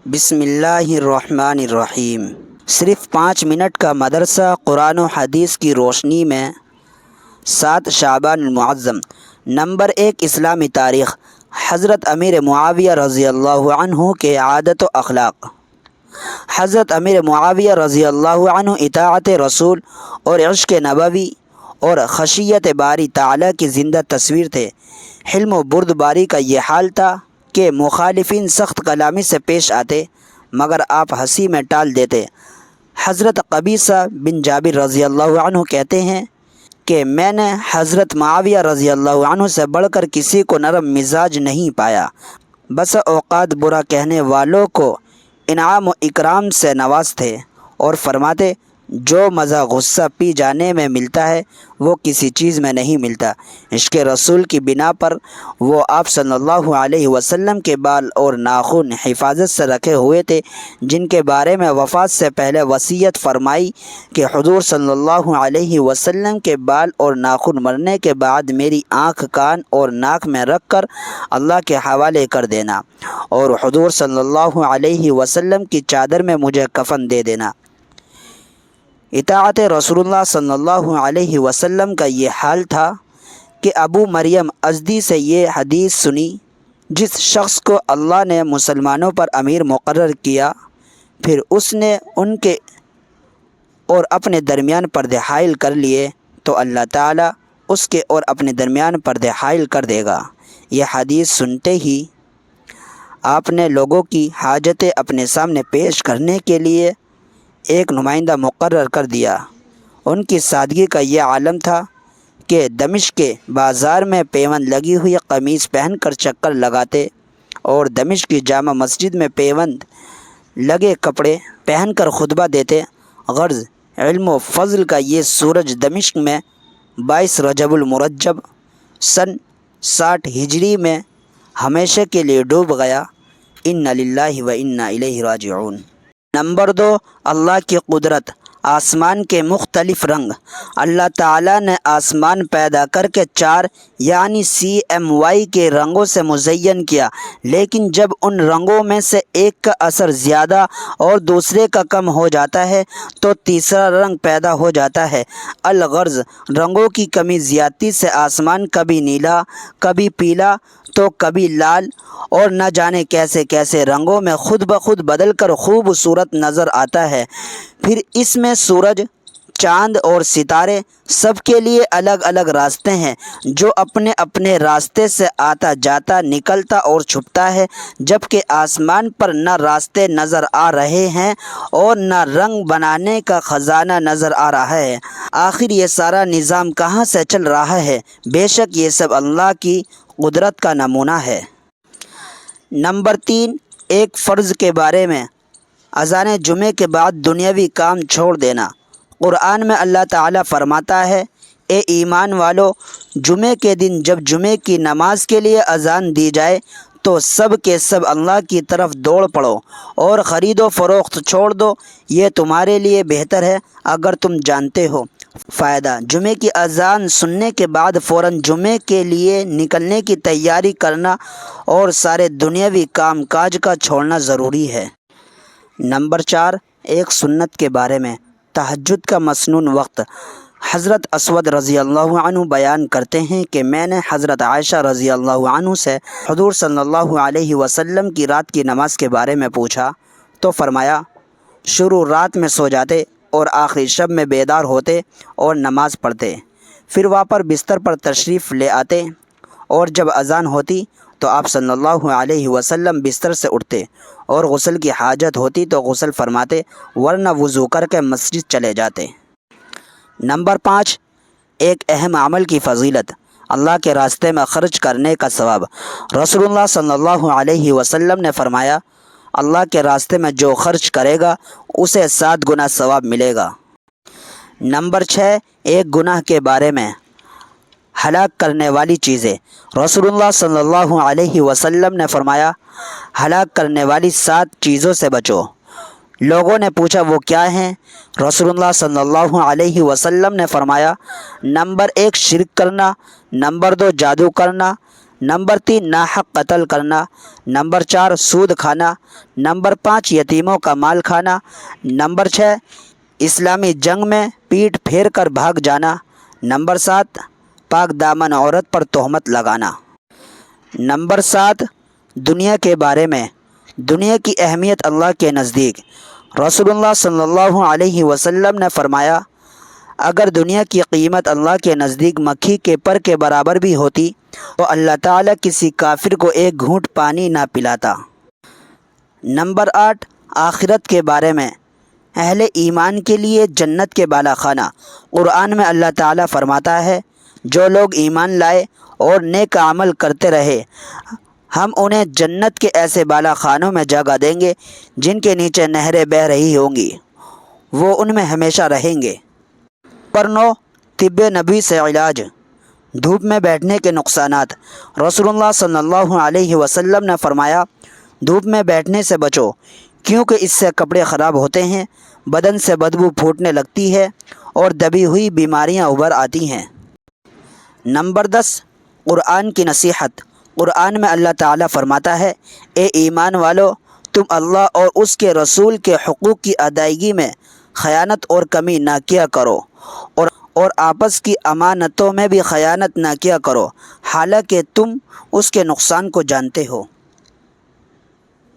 بسم اللہ الرحمن الرحیم۔ صرف 5 منٹ کا مدرسہ قرآن و حدیث کی روشنی میں 7 شعبان المعظم۔ نمبر 1، اسلامی تاریخ۔ حضرت امیر معاویہ رضی اللہ عنہ کے عادت و اخلاق۔ حضرت امیر معاویہ رضی اللہ عنہ اطاعت رسول اور عشق نبوی اور خشیت باری تعالیٰ کی زندہ تصویر تھے۔ حلم و بردباری کا یہ حال تھا کہ مخالفین سخت کلامی سے پیش آتے مگر آپ ہنسی میں ٹال دیتے۔ حضرت قبیصہ بن جابر رضی اللہ عنہ کہتے ہیں کہ میں نے حضرت معاویہ رضی اللہ عنہ سے بڑھ کر کسی کو نرم مزاج نہیں پایا۔ بس اوقات برا کہنے والوں کو انعام و اکرام سے نوازتے اور فرماتے جو مزہ غصہ پی جانے میں ملتا ہے وہ کسی چیز میں نہیں ملتا۔ عشق رسول کی بنا پر وہ آپ صلی اللہ علیہ وسلم کے بال اور ناخن حفاظت سے رکھے ہوئے تھے، جن کے بارے میں وفات سے پہلے وصیت فرمائی کہ حضور صلی اللہ علیہ وسلم کے بال اور ناخن مرنے کے بعد میری آنکھ، کان اور ناک میں رکھ کر اللہ کے حوالے کر دینا اور حضور صلی اللہ علیہ وسلم کی چادر میں مجھے کفن دے دینا۔ اطاعت رسول اللہ صلی اللہ علیہ وسلم کا یہ حال تھا کہ ابو مریم ازدی سے یہ حدیث سنی، جس شخص کو اللہ نے مسلمانوں پر امیر مقرر کیا پھر اس نے ان کے اور اپنے درمیان پردے حائل کر لیے تو اللہ تعالیٰ اس کے اور اپنے درمیان پردے حائل کر دے گا۔ یہ حدیث سنتے ہی آپ نے لوگوں کی حاجتیں اپنے سامنے پیش کرنے کے لیے ایک نمائندہ مقرر کر دیا۔ ان کی سادگی کا یہ عالم تھا کہ دمشق کے بازار میں پیوند لگی ہوئی قمیص پہن کر چکر لگاتے اور دمشق کی جامع مسجد میں پیوند لگے کپڑے پہن کر خطبہ دیتے۔ غرض علم و فضل کا یہ سورج دمشق میں 22 رجب المرجب سن 60 ہجری میں ہمیشہ کے لیے ڈوب گیا۔ انا للہ و انا الیہ راجعون۔ نمبر 2، اللہ کی قدرت۔ آسمان کے مختلف رنگ۔ اللہ تعالیٰ نے آسمان پیدا کر کے 4 یعنی CMY کے رنگوں سے مزین کیا، لیکن جب ان رنگوں میں سے ایک کا اثر زیادہ اور دوسرے کا کم ہو جاتا ہے تو تیسرا رنگ پیدا ہو جاتا ہے۔ الغرض رنگوں کی کمی زیادتی سے آسمان کبھی نیلا، کبھی پیلا تو کبھی لال اور نہ جانے کیسے کیسے رنگوں میں خود بخود بدل کر خوبصورت نظر آتا ہے۔ پھر اس میں سورج، چاند اور ستارے سب کے لیے الگ الگ راستے ہیں، جو اپنے اپنے راستے سے آتا جاتا، نکلتا اور چھپتا ہے، جبکہ آسمان پر نہ راستے نظر آ رہے ہیں اور نہ رنگ بنانے کا خزانہ نظر آ رہا ہے۔ آخر یہ سارا نظام کہاں سے چل رہا ہے؟ بے شک یہ سب اللہ کی قدرت کا نمونہ ہے۔ نمبر 3، ایک فرض کے بارے میں۔ اذان جمعے کے بعد دنیاوی کام چھوڑ دینا۔ قرآن میں اللہ تعالیٰ فرماتا ہے، اے ایمان والو، جمعے کے دن جب جمعے کی نماز کے لیے اذان دی جائے تو سب کے سب اللہ کی طرف دوڑ پڑو اور خرید و فروخت چھوڑ دو، یہ تمہارے لیے بہتر ہے اگر تم جانتے ہو۔ فائدہ: جمعے کی اذان سننے کے بعد فوراً جمعے کے لیے نکلنے کی تیاری کرنا اور سارے دنیاوی کام کاج کا چھوڑنا ضروری ہے۔ نمبر 4، ایک سنت کے بارے میں۔ تہجد کا مسنون وقت۔ حضرت اسود رضی اللہ عنہ بیان کرتے ہیں کہ میں نے حضرت عائشہ رضی اللہ عنہ سے حضور صلی اللہ علیہ وسلم کی رات کی نماز کے بارے میں پوچھا تو فرمایا، شروع رات میں سو جاتے اور آخری شب میں بیدار ہوتے اور نماز پڑھتے، پھر واپس بستر پر تشریف لے آتے اور جب اذان ہوتی تو آپ صلی اللہ علیہ وسلم بستر سے اٹھتے اور غسل کی حاجت ہوتی تو غسل فرماتے ورنہ وضو کر کے مسجد چلے جاتے۔ نمبر 5، ایک اہم عمل کی فضیلت۔ اللہ کے راستے میں خرچ کرنے کا ثواب۔ رسول اللہ صلی اللہ علیہ وسلم نے فرمایا، اللہ کے راستے میں جو خرچ کرے گا اسے 7 گنا ثواب ملے گا۔ نمبر 6، ایک گناہ کے بارے میں۔ ہلاک کرنے والی چیزیں۔ رسول اللہ صلی اللہ علیہ وسلم نے فرمایا، ہلاک کرنے والی 7 چیزوں سے بچو۔ لوگوں نے پوچھا وہ کیا ہیں؟ رسول اللہ صلی اللہ علیہ وسلم نے فرمایا، نمبر 1 شرک کرنا، نمبر 2 جادو کرنا، نمبر 3 ناحق قتل کرنا، نمبر 4 سود کھانا، نمبر 5 یتیموں کا مال کھانا، نمبر 6 اسلامی جنگ میں پیٹھ پھیر کر بھاگ جانا، نمبر 7 پاک دامن عورت پر تہمت لگانا۔ نمبر 7 دنیا کے بارے میں، دنیا کی اہمیت اللہ کے نزدیک۔ رسول اللہ صلی اللہ علیہ وسلم نے فرمایا، اگر دنیا کی قیمت اللہ کے نزدیک مکھی کے پر کے برابر بھی ہوتی تو اللہ تعالیٰ کسی کافر کو ایک گھونٹ پانی نہ پلاتا۔ نمبر 8 آخرت کے بارے میں، اہل ایمان کے لیے جنت کے بالا خانہ۔ قرآن میں اللہ تعالیٰ فرماتا ہے، جو لوگ ایمان لائے اور نیک عمل کرتے رہے ہم انہیں جنت کے ایسے بالا خانوں میں جگہ دیں گے جن کے نیچے نہریں بہہ رہی ہوں گی، وہ ان میں ہمیشہ رہیں گے۔ نمبر 9 طب نبی سے علاج، دھوپ میں بیٹھنے کے نقصانات۔ رسول اللہ صلی اللہ علیہ وسلم نے فرمایا، دھوپ میں بیٹھنے سے بچو کیونکہ اس سے کپڑے خراب ہوتے ہیں، بدن سے بدبو پھوٹنے لگتی ہے اور دبی ہوئی بیماریاں ابھر آتی ہیں۔ نمبر 10 قرآن کی نصیحت۔ قرآن میں اللہ تعالیٰ فرماتا ہے، اے ایمان والو، تم اللہ اور اس کے رسول کے حقوق کی ادائیگی میں خیانت اور کمی نہ کیا کرو، اور آپس کی امانتوں میں بھی خیانت نہ کیا کرو، حالانکہ تم اس کے نقصان کو جانتے ہو۔